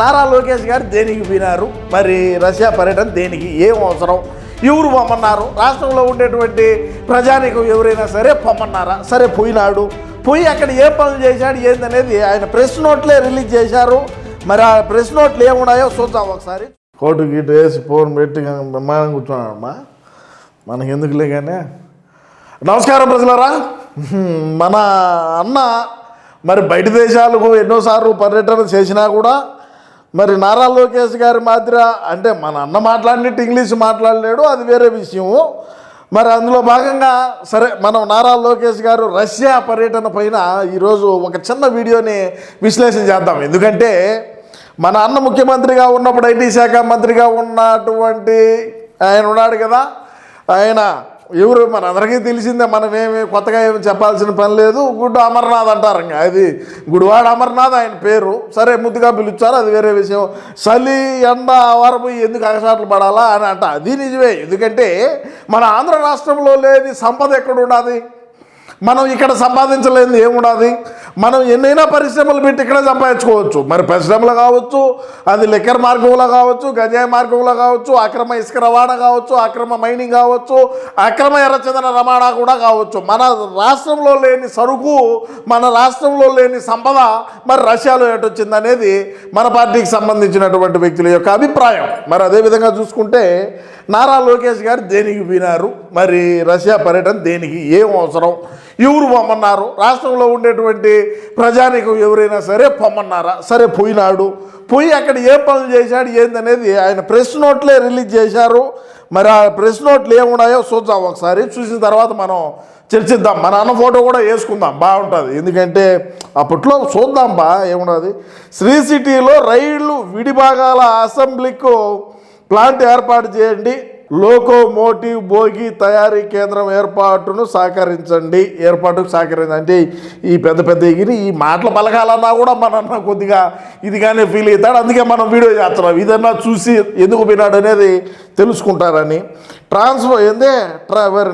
నారా లోకేష్ గారు దేనికి పోయినారు, మరి రష్యా పర్యటన దేనికి, ఏం అవసరం, ఎవరు పొమ్మన్నారు, రాష్ట్రంలో ఉండేటువంటి ప్రజానికం ఎవరైనా సరే పొమ్మన్నారా, సరే పోయినాడు, పోయి అక్కడ ఏ పనులు చేశాడు ఏందనేది ఆయన ప్రెస్ నోట్లే రిలీజ్ చేశారు. మరి ఆ ప్రెస్ నోట్లు ఏమున్నాయో చూద్దాం ఒకసారి. కోటు గీటు వేసి ఫోన్ పెట్టి బ్రహ్మాండం కూర్చున్నాడమ్మా, మనకెందుకులే కానీ. నమస్కారం ప్రజలరా. మన అన్న మరి బయట దేశాలకు ఎన్నోసార్లు పర్యటన చేసినా కూడా మరి నారా లోకేష్ గారి మాదిరి అంటే మన అన్న మాట్లాడినట్టు ఇంగ్లీష్ మాట్లాడలేడు, అది వేరే విషయము. మరి అందులో భాగంగా సరే మనం నారా లోకేష్ గారు రష్యా పర్యటన పైన ఈరోజు ఒక చిన్న వీడియోని విశ్లేషణ చేద్దాం. ఎందుకంటే మన అన్న ముఖ్యమంత్రిగా ఉన్నప్పుడు ఐటీ శాఖ మంత్రిగా ఉన్నటువంటి ఆయన ఉన్నాడు కదా, ఆయన ఎవరు మన అందరికీ తెలిసిందే, మనమేమి కొత్తగా ఏమి చెప్పాల్సిన పని లేదు. గుడ్డు అమర్నాథ్ అంటారు, ఇంకా అది గుడివాడ అమర్నాథ్ ఆయన పేరు, సరే ముద్దుగా పిలుస్తారు, అది వేరే విషయం. చలి ఎండ వరపు ఎందుకు అగసాట్లు పడాలా అని అంట, అది నిజమే. ఎందుకంటే మన ఆంధ్ర రాష్ట్రంలో లేని సంపద ఎక్కడ ఉన్నది, మనం ఇక్కడ సంపాదించలేనిది ఏమున్నది, మనం ఎన్నైనా పరిశ్రమలు పెట్టి ఇక్కడ సంపాదించుకోవచ్చు. మరి పరిశ్రమలు కావచ్చు, అది లిక్కర్ మార్గంలో కావచ్చు, గంజాయి మార్గంలో కావచ్చు, అక్రమ ఇసుక రవాణా కావచ్చు, అక్రమ మైనింగ్ కావచ్చు, అక్రమ ఎర్రచందన రవాణా కూడా కావచ్చు. మన రాష్ట్రంలో లేని సరుకు, మన రాష్ట్రంలో లేని సంపద మరి రష్యాలో ఎటొచ్చింది అనేది మన పార్టీకి సంబంధించినటువంటి వ్యక్తుల యొక్క అభిప్రాయం. మరి అదేవిధంగా చూసుకుంటే నారా లోకేష్ గారు దేనికి పోయినారు, మరి రష్యా పర్యటన దేనికి, ఏం అవసరం, ఎవరు పొమ్మన్నారు, రాష్ట్రంలో ఉండేటువంటి ప్రజానికం ఎవరైనా సరే పొమ్మన్నారా, సరే పోయినాడు, పోయి అక్కడ ఏ పనులు చేశాడు ఏందనేది ఆయన ప్రెస్ నోట్లే రిలీజ్ చేశారు. మరి ఆ ప్రెస్ నోట్లు ఏమున్నాయో చూద్దాం ఒకసారి, చూసిన తర్వాత మనం చర్చిద్దాం. మన అన్న ఫోటో కూడా వేసుకుందాం, బాగుంటుంది. ఎందుకంటే అప్పట్లో చూద్దాం ఏమున్నది. శ్రీ సిటీలో రైళ్లు విడిభాగాల అసెంబ్లీకు ప్లాంట్ ఏర్పాటు చేయండి, లోకోమోటివ్ బోగి తయారీ కేంద్రం ఏర్పాటుకు సహకరించండి అంటే ఈ పెద్ద పెద్ద ఎగిరి ఈ మాటలు పలకాలన్నా కూడా మన కొద్దిగా ఇదిగానే ఫీల్ అవుతాడు. అందుకే మనం వీడియో చేస్తున్నాం, ఇదన్నా చూసి ఎందుకు పోయినాడు అనేది తెలుసుకుంటారని.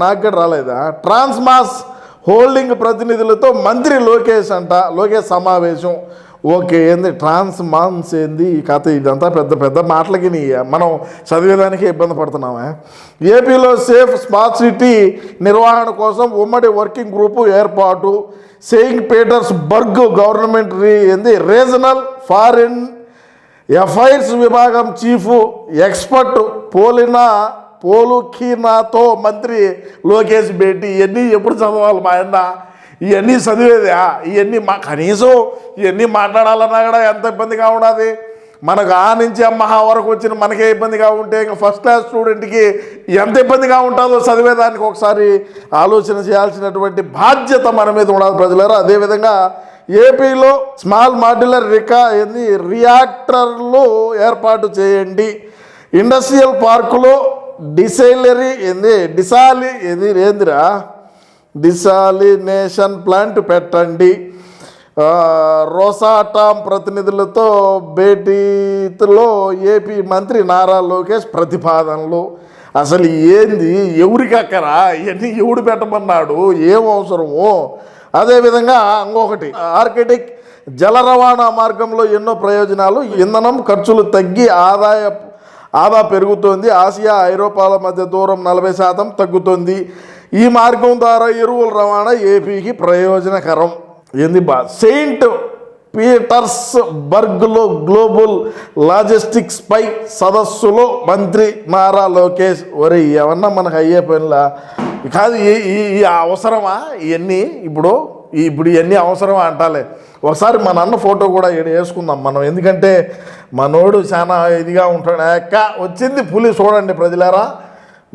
నాకు కూడా రాలేదా, ట్రాన్స్మాస్ హోల్డింగ్ ప్రతినిధులతో మంత్రి లోకేష్ సమావేశం. ఓకే, ఏంది ట్రాన్స్మాన్స్ ఏంది ఈ కథ, ఇదంతా పెద్ద పెద్ద మాటలకి మనం చదివేదానికి ఇబ్బంది పడుతున్నామే. ఏపీలో సేఫ్ స్మార్ట్ సిటీ నిర్వహణ కోసం ఉమ్మడి వర్కింగ్ గ్రూపు ఏర్పాటు, Saint Petersburg government regional foreign affairs విభాగం చీఫ్ ఎక్స్పర్ట్ పోలుఖీనాతో మంత్రి లోకేష్ భేటీ. ఇవన్నీ ఎప్పుడు చదవాలి మా అన్న, ఇవన్నీ చదివేదా, ఇవన్నీ కనీసం ఇవన్నీ మాట్లాడాలన్నా కూడా ఎంత ఇబ్బందిగా ఉన్నది. మనకు ఆ నుంచి అమ్మహా వరకు వచ్చిన మనకే ఇబ్బందిగా ఉంటే ఇంకా ఫస్ట్ క్లాస్ స్టూడెంట్కి ఎంత ఇబ్బందిగా ఉంటుందో చదివేదానికి ఒకసారి ఆలోచన చేయాల్సినటువంటి బాధ్యత మన మీద ఉన్నది ప్రజలారా. అదేవిధంగా ఏపీలో స్మాల్ మాడ్యులర్ రియాక్టర్లు ఏర్పాటు చేయండి, ఇండస్ట్రియల్ పార్కులో డిసాలినేషన్ ప్లాంట్ పెట్టండి, రోసాటాం ప్రతినిధులతో భేటీలో ఏపీ మంత్రి నారా లోకేష్ ప్రతిపాదనలు. అసలు ఏంది, ఎవరికి అక్కరా, ఇవన్నీ ఎవడు పెట్టమన్నాడు, ఏం అవసరము. అదేవిధంగా ఇంకొకటి ఆర్కిటిక్ జల రవాణా మార్గంలో ఎన్నో ప్రయోజనాలు, ఇంధనం ఖర్చులు తగ్గి ఆదా పెరుగుతోంది, ఆసియా ఐరోపాల మధ్య దూరం 40% తగ్గుతుంది, ఈ మార్గం ద్వారా ఎరువుల రవాణా ఏపీకి ప్రయోజనకరం. ఏంది సెయింట్ పీటర్స్బర్గ్లో గ్లోబల్ లాజిస్టిక్స్ పై సదస్సులో మంత్రి నారా లోకేష్. ఒరే ఏమన్నా మనకు అయ్యే పనిలా కాదు, ఈ అవసరమా ఇవన్నీ, ఇప్పుడు ఇవన్నీ అవసరమా అంటాలే. ఒకసారి మన అన్న ఫోటో కూడా వేసుకుందాం మనం, ఎందుకంటే మనోడు చాలా ఇదిగా ఉంటాడు. వచ్చింది పులి, చూడండి ప్రజలారా,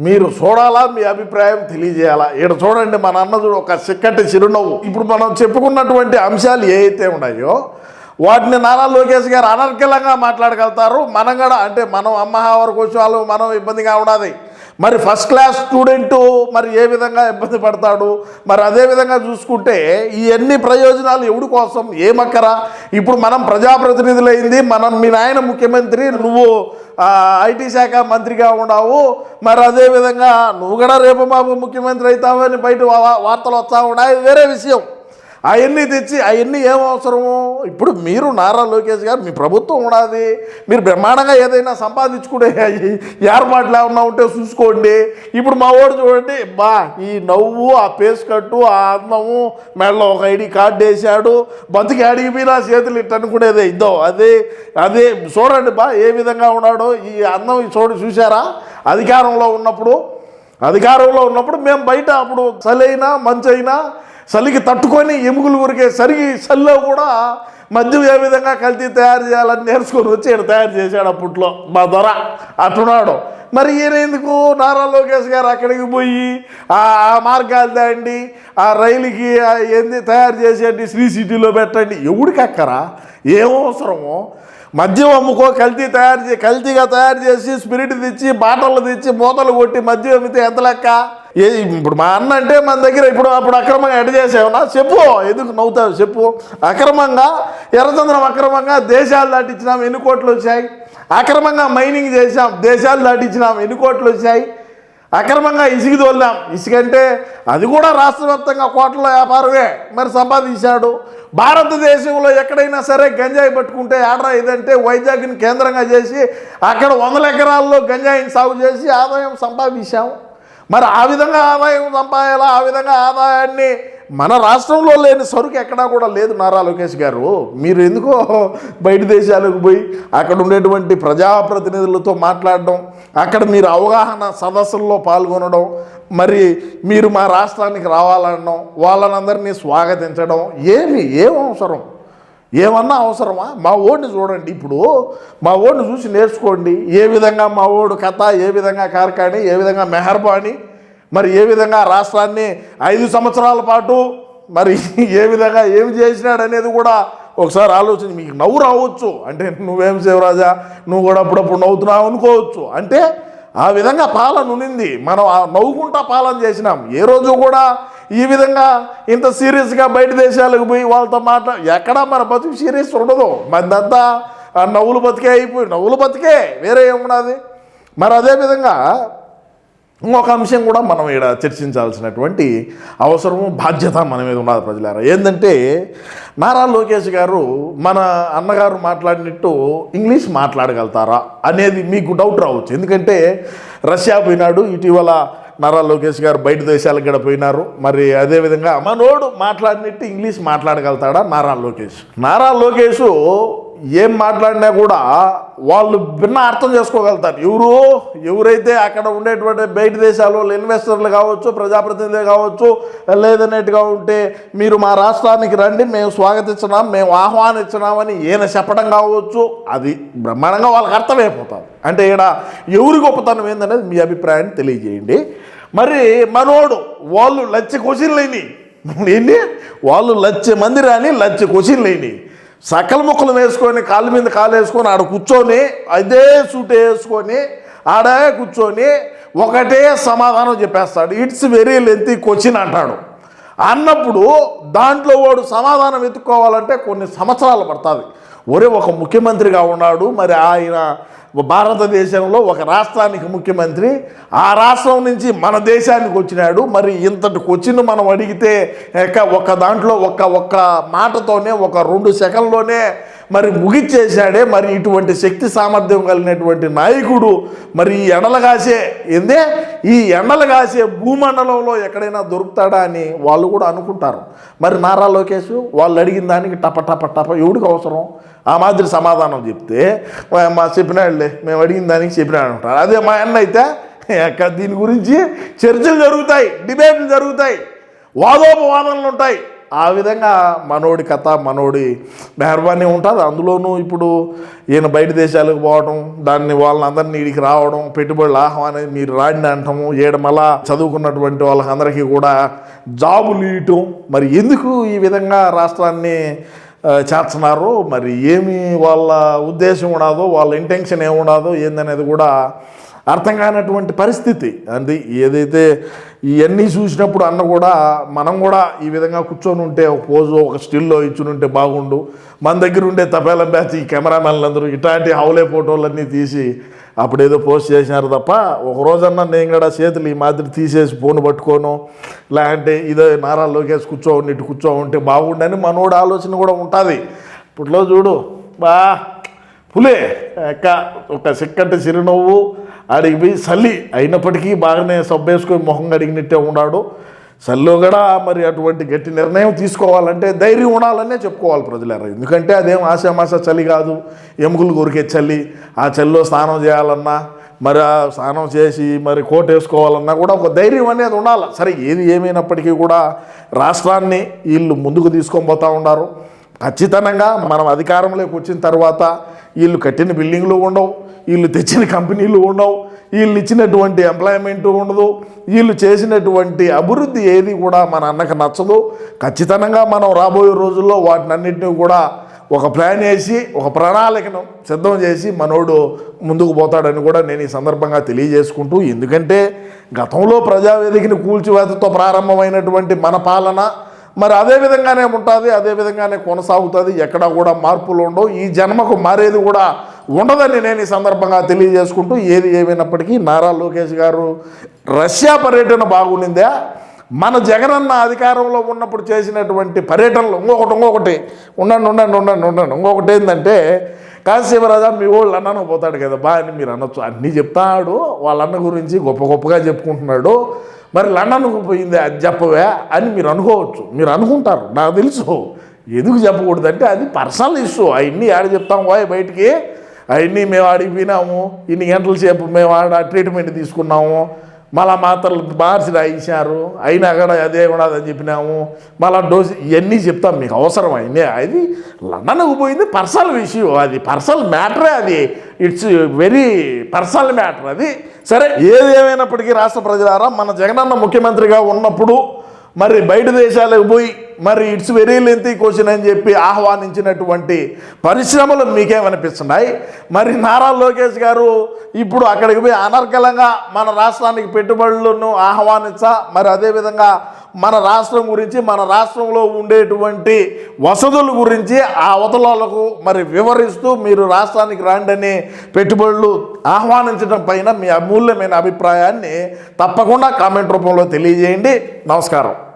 మీరు చూడాలా, మీ అభిప్రాయం తెలియజేయాలా. ఇక్కడ చూడండి మన అన్న ఒక చిక్కటి చిరునవ్వు. ఇప్పుడు మనం చెప్పుకున్నటువంటి అంశాలు ఏవైతే ఉన్నాయో వాటిని నారా లోకేష్ గారు అనర్గళంగా మాట్లాడగలుగుతారు. మనం కూడా అంటే మనం అమ్మహా వరకు వచ్చే వాళ్ళు మనం ఇబ్బందిగా ఉన్నది. మరి ఫస్ట్ క్లాస్ స్టూడెంటు మరి ఏ విధంగా ఇబ్బంది పడతాడు. మరి అదేవిధంగా చూసుకుంటే ఈ అన్ని ప్రయోజనాలు ఎవడి కోసం, ఏమక్కరా. ఇప్పుడు మనం ప్రజాప్రతినిధులైంది, మీ నాయన ముఖ్యమంత్రి, నువ్వు ఐటీ శాఖ మంత్రిగా ఉన్నావు. మరి అదేవిధంగా నువ్వు కూడా రేపు మాపు ముఖ్యమంత్రి అవుతావని బయట వార్తలు వస్తూ ఉన్నాయి, వేరే విషయం. అవన్నీ తెచ్చి అవన్నీ ఏం అవసరము? ఇప్పుడు మీరు నారా లోకేష్ గారు మీ ప్రభుత్వం ఉన్నది, మీరు బ్రహ్మాండంగా ఏదైనా సంపాదించుకునే ఏర్పాట్లు ఏమన్నా ఉంటే చూసుకోండి. ఇప్పుడు మా వాడు చూడండి, ఈ నవ్వు, ఆ పేస్ కట్టు, ఆ అందము, మెడలో ఒక ఐడి కార్డు వేసాడు, బతికి అడిగిపోయినా చేతులు ఇట్టు అనుకునేదే ఇద్దో అదే అదే చూడండి ఏ విధంగా ఉన్నాడో. ఈ అందం చూసారా? అధికారంలో ఉన్నప్పుడు మేము బయట అప్పుడు చలైనా మంచైనా చలికి తట్టుకొని ఎముకలు ఉరికే సరిగి చలిలో కూడా మద్యం ఏ విధంగా కల్తీ తయారు చేయాలని నేర్చుకొని వచ్చి ఈయన తయారు చేశాడు అప్పట్లో మా దొర అట్టున్నాడు. మరి ఈయన ఎందుకు నారా లోకేష్ గారు అక్కడికి పోయి ఆ మార్గాలు దాండి, ఆ రైలుకి ఏంది తయారు చేసేయండి, శ్రీ సిటీలో పెట్టండి? ఎవడికి అక్కరా? ఏం అవసరమో? మద్యం అమ్ముకో, కల్తీగా తయారు చేసి స్పిరిట్ తెచ్చి బాటలు తెచ్చి మూతలు కొట్టి మద్యం అమ్మితే ఎంత లెక్క? ఇప్పుడు మా అన్న అంటే మన దగ్గర అప్పుడు అక్రమంగా ఎడ చేసావునా చెప్పు, ఎందుకు నవ్వుతావు చెప్పు. అక్రమంగా ఎర్రచంద్రం అక్రమంగా దేశాలు దాటించినాం, ఎన్ని కోట్లు వచ్చాయి? అక్రమంగా మైనింగ్ చేసాం, దేశాలు దాటించినాం, ఎన్ని కోట్లు వచ్చాయి? అక్రమంగా ఇసుక తోలాం, ఇసుకంటే అది కూడా రాష్ట్ర వ్యాప్తంగా కోట్ల వ్యాపారమే, మరి సంపాదించాడు. భారతదేశంలో ఎక్కడైనా సరే గంజాయి పట్టుకుంటే ఆర్డర్ ఏదంటే వైజాగ్ని కేంద్రంగా చేసి అక్కడ 100 ఎకరాల్లో గంజాయిని సాగు చేసి ఆదాయం సంపాదించాము. మరి ఆ విధంగా ఆదాయం సంపాదాలా? ఆ విధంగా ఆదాయాన్ని మన రాష్ట్రంలో లేని సరుకు ఎక్కడా కూడా లేదు. నారా లోకేష్ గారు మీరు ఎందుకో బయట దేశాలకు పోయి అక్కడ ఉండేటువంటి ప్రజాప్రతినిధులతో మాట్లాడడం, అక్కడ మీరు అవగాహన సదస్సుల్లో పాల్గొనడం, మరి మీరు మా రాష్ట్రానికి రావాలనడం, వాళ్ళనందరినీ స్వాగతించడం ఏం అవసరం? ఏమన్నా అవసరమా? మా ఓడిని చూడండి, ఇప్పుడు మా ఓడిని చూసి నేర్చుకోండి. ఏ విధంగా మా ఓడు కథ, ఏ విధంగా కార్ఖానీ, ఏ విధంగా మెహర్బానీ, మరి ఏ విధంగా రాష్ట్రాన్ని 5 సంవత్సరాల పాటు మరి ఏ విధంగా ఏమి చేసినాడు అనేది కూడా ఒకసారి ఆలోచించి. మీకు నవ్వు రావచ్చు, అంటే నువ్వేం శివరాజా నువ్వు కూడా అప్పుడప్పుడు నవ్వుతున్నావు అనుకోవచ్చు. అంటే ఆ విధంగా పాలన ఉన్నింది, మనం నవ్వుకుంటా పాలన చేసినాం. ఏ రోజు కూడా ఈ విధంగా ఇంత సీరియస్గా బయట దేశాలకు పోయి వాళ్ళతో ఎక్కడా మన బతుకు సీరియస్ ఉండదు. మనదంతా నవ్వులు బతికే అయిపోయి, నవ్వులు బతికే వేరే ఏమున్నది. మరి అదేవిధంగా ఇంకొక అంశం కూడా మనం ఇక్కడ చర్చించాల్సినటువంటి అవసరము, బాధ్యత మన మీద ఉన్నది ప్రజలారా. ఏంటంటే నారా లోకేష్ గారు మన అన్నగారు మాట్లాడినట్టు ఇంగ్లీష్ మాట్లాడగలుగుతారా అనేది మీకు డౌట్ రావచ్చు. ఎందుకంటే రష్యా పోయినాడు, ఇటీవల నారా లోకేష్ గారు బయట దేశాలకు కూడా పోయినారు. మరి అదేవిధంగా మనోడు మాట్లాడినట్టు ఇంగ్లీష్ మాట్లాడగలుగుతాడా నారా లోకేష్ ఏం మాట్లాడినా కూడా వాళ్ళు భిన్న అర్థం చేసుకోగలుగుతారు. ఎవరైతే అక్కడ ఉండేటువంటి బయట దేశాల్లో ఇన్వెస్టర్లు కావచ్చు, ప్రజాప్రతినిధులు కావచ్చు, లేదన్నట్టుగా ఉంటే మీరు మా రాష్ట్రానికి రండి, మేము స్వాగతించినాం, మేము ఆహ్వానించినామని ఈయన చెప్పడం కావచ్చు, అది బ్రహ్మాండంగా వాళ్ళకి అర్థమైపోతారు. అంటే ఇక్కడ ఎవరి గొప్పతనం ఏందనేది మీ అభిప్రాయాన్ని తెలియజేయండి. మరి మనోడు వాళ్ళు 1,00,000 క్వశ్చన్లు అయినాయి, వాళ్ళు 1,00,000 మంది రాని 1,00,000 క్వశ్చన్లు అయినాయి. సకల ముక్కలు వేసుకొని కాళ్ళ మీద కాలు వేసుకొని ఆడ కూర్చొని అదే సూట్ వేసుకొని ఆడే కూర్చొని ఒకటే సమాధానం చెప్పేస్తాడు. ఇట్స్ వెరీ లెంతీ క్వశ్చన్ అంటాడు. అన్నప్పుడు దాంట్లో వాడు సమాధానం వెతుక్కోవాలంటే కొన్ని సంవత్సరాలు పడుతుంది. ఒక ముఖ్యమంత్రిగా ఉన్నాడు, మరి ఆయన భారతదేశంలో ఒక రాష్ట్రానికి ముఖ్యమంత్రి, ఆ రాష్ట్రం నుంచి మన దేశానికి వచ్చినాడు. మరి ఇంతటి క్వశ్చన్ మనం అడిగితే ఒక దాంట్లో ఒక్క మాటతోనే 1-2 సెకండ్లోనే మరి ముగిచ్చేశాడే. మరి ఇటువంటి శక్తి సామర్థ్యం కలిగినటువంటి నాయకుడు మరి ఈ ఎండలు కాసే భూమండలంలో ఎక్కడైనా దొరుకుతాడా అని వాళ్ళు కూడా అనుకుంటారు. మరి నారా లోకేష్ వాళ్ళు అడిగిన దానికి టప ఎవడికి అవసరం? ఆ మాదిరి సమాధానం చెప్తే మా చెప్పినాడులే, మేము అడిగిన దానికి చెప్పినాడు అంటారు. అదే మా అన్న అయితే దీని గురించి చర్చలు జరుగుతాయి, డిబేట్లు జరుగుతాయి, వాదోపవాదనలు ఉంటాయి. ఆ విధంగా మనోడి కథ, మనోడి మెహర్బానీ ఉంటుంది. అందులోనూ ఇప్పుడు ఈయన బయట దేశాలకు పోవడం, దాన్ని వాళ్ళందరినీ వీడికి రావడం, పెట్టుబడులు ఆహ్వానం, మీరు రాండి అంటాము, మళ్ళా చదువుకున్నటువంటి వాళ్ళందరికీ కూడా జాబులు ఇవ్వటం. మరి ఎందుకు ఈ విధంగా రాష్ట్రాన్ని చేస్తున్నారు, మరి ఏమి వాళ్ళ ఉద్దేశం ఉండదో, వాళ్ళ ఇంటెన్షన్ ఏముండదో ఏందనేది కూడా అర్థం కానటువంటి పరిస్థితి. అంటే ఏదైతే ఇవన్నీ చూసినప్పుడు అన్న కూడా మనం కూడా ఈ విధంగా కూర్చొని ఉంటే ఒక పోజు ఒక స్టిల్లో ఇచ్చుని ఉంటే బాగుండు. మన దగ్గర ఉండే తపేల బ్యాచ్ ఈ కెమెరామెన్లు అందరూ ఇట్లాంటి హౌలే ఫోటోలన్నీ తీసి అప్పుడేదో పోస్ట్ చేసినారు తప్ప ఒక రోజన్నా నేను కూడా చేతులు ఈ మాదిరి తీసేసి ఫోన్ పట్టుకోను, లేదంటే ఇదో నారా లోకేష్ కూర్చోండి ఇటు కూర్చోంటే బాగుండని మనోడు ఆలోచన కూడా ఉంటుంది. ఇప్పట్లో చూడు బా పులే ఒక సిక్కటి చిరునవ్వు ఆడికి పోయి చల్లి అయినప్పటికీ బాగానే సబ్బేసుకొని మొహం అడిగినట్టే ఉన్నాడు. చల్లో కూడా మరి అటువంటి గట్టి నిర్ణయం తీసుకోవాలంటే ధైర్యం ఉండాలనే చెప్పుకోవాలి ప్రజలారా. ఎందుకంటే అదేం ఆశామాష చలి కాదు, ఎముకలు కొరికే చలి. ఆ చలిలో స్నానం చేయాలన్నా మరి ఆ స్నానం చేసి మరి కోట్ వేసుకోవాలన్నా కూడా ఒక ధైర్యం అనేది ఉండాలి. సరే ఏది ఏమైనప్పటికీ కూడా రాష్ట్రాన్ని వీళ్ళు ముందుకు తీసుకొని పోతూ ఉన్నారు. ఖచ్చితంగా మనం అధికారంలోకి వచ్చిన తర్వాత వీళ్ళు కట్టిన బిల్డింగ్లు ఉండవు, వీళ్ళు తెచ్చిన కంపెనీలు ఉండవు, వీళ్ళు ఇచ్చినటువంటి ఎంప్లాయ్మెంట్ ఉండదు, వీళ్ళు చేసినటువంటి అభివృద్ధి ఏది కూడా మన అన్నకు నచ్చదు. ఖచ్చితంగా మనం రాబోయే రోజుల్లో వాటినన్నింటినీ కూడా ఒక ప్లాన్ వేసి ఒక ప్రణాళికను సిద్ధం చేసి మనోడు ముందుకు పోతాడని కూడా నేను ఈ సందర్భంగా తెలియజేసుకుంటూ, ఎందుకంటే గతంలో ప్రజావేదికని కూల్చివేతతో ప్రారంభమైనటువంటి మన పాలన మరి అదే విధంగానే ఉంటుంది, అదే విధంగానే కొనసాగుతుంది. ఎక్కడా కూడా మార్పులు ఉండవు, ఈ జన్మకు మారేది కూడా ఉండదని నేను ఈ సందర్భంగా తెలియజేసుకుంటూ, ఏది ఏమైనప్పటికీ నారా లోకేష్ గారు రష్యా పర్యటన బాగుండిందా, మన జగనన్న అధికారంలో ఉన్నప్పుడు చేసినటువంటి పర్యటనలు ఇంకొకటి ఇంకొకటి ఏంటంటే కాశీవరాజా మీ వాళ్ళు అన్నను పోతాడు కదా బా అని మీరు అనొచ్చు. అన్నీ చెప్తాడు వాళ్ళ అన్న గురించి గొప్పగా చెప్పుకుంటున్నాడు. మరి లండన్కు పోయింది అది చెప్పవే అని మీరు అనుకోవచ్చు, మీరు అనుకుంటారు, నాకు తెలుసు. ఎందుకు చెప్పకూడదంటే అది పర్సనల్ ఇష్యూ. అవన్నీ ఆడ చెప్తాం పోయి బయటికి, అవన్నీ మేము ఆడికి పోయినాము, ఇన్ని గంటల సేపు మేము ఆడ ట్రీట్మెంట్ తీసుకున్నాము, మళ్ళా మాత్రలు మార్చి రాయించారు, అయినా కూడా అదే కూడా అని చెప్పినాము, మళ్ళా డోసు ఇవన్నీ చెప్తాం. మీకు అవసరం అయినా అది లండన్కు పోయింది పర్సనల్ ఇష్యూ, అది పర్సనల్ మ్యాటరే, అది ఇట్స్ వెరీ పర్సనల్ మ్యాటర్ అది. సరే ఏది ఏమైనప్పటికీ రాష్ట్ర ప్రజలారా, మన జగనన్న ముఖ్యమంత్రిగా ఉన్నప్పుడు మరి బయట దేశాలకు పోయి మరి ఇట్స్ వెరీ లెంతీ క్వశ్చన్ అని చెప్పి ఆహ్వానించినటువంటి పరిశ్రమలు మీకేమనిపిస్తున్నాయి? మరి నారా లోకేష్ గారు ఇప్పుడు అక్కడికి పోయి అనర్గళంగా మన రాష్ట్రానికి పెట్టుబడులను మరి అదేవిధంగా మన రాష్ట్రం గురించి, మన రాష్ట్రంలో ఉండేటువంటి వసతుల గురించి ఆ అవతలకు మరి వివరిస్తూ మీరు రాష్ట్రానికి రాండని పెట్టుబడులు ఆహ్వానించడం పైన మీ అమూల్యమైన అభిప్రాయాన్ని తప్పకుండా కామెంట్ రూపంలో తెలియజేయండి. నమస్కారం.